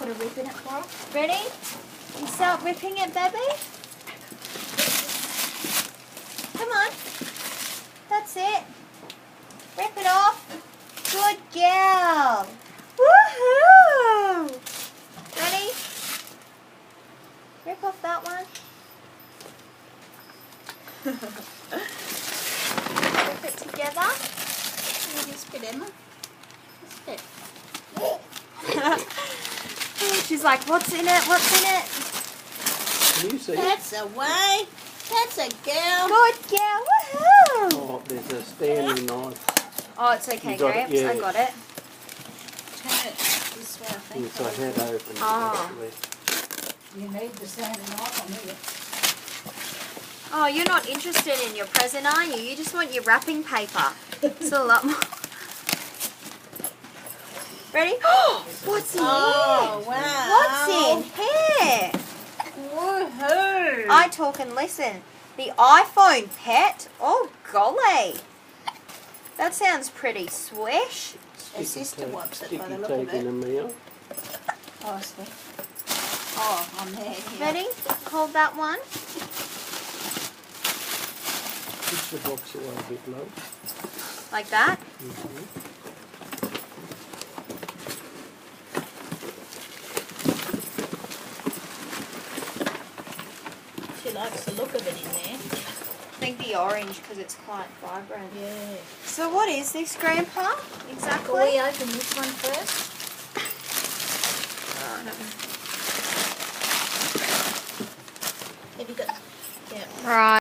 put a rip in it for her. Ready? You start ripping it, baby. Come on. That's it. Rip it off. Good girl. Woohoo! Ready? Rip off that one. Rip it together. This bit, Emma. This bit. She's like, what's in it? What's in it? Can you see? That's a way. That's a girl. Good girl. Woohoo! Oh, there's a Stanley knife. Oh, it's okay, You got it, Gramps. yeah. I got it. Turn it this way, I think. Yes, I had opened it Oh. actually. You need the sanding knife on here. Oh, you're not interested in your present, are you? You just want your wrapping paper. It's a lot more. Ready? What's in Oh, here? wow. What's in here? Woohoo. I talk and listen. The iPhone pet? Oh, golly. That sounds pretty swish. Her sister wants it by the Sticky look of tape in it. a meal. Oh, see. Oh, on there. Yeah. Ready? Hold that one. Push the box away a bit low. Like that. She likes the look of it in there. I think the orange because it's quite vibrant. Yeah. So what is this, Grandpa? Exactly? Will we open this one first? Oh, I don't know. Have you got... Yeah. Right.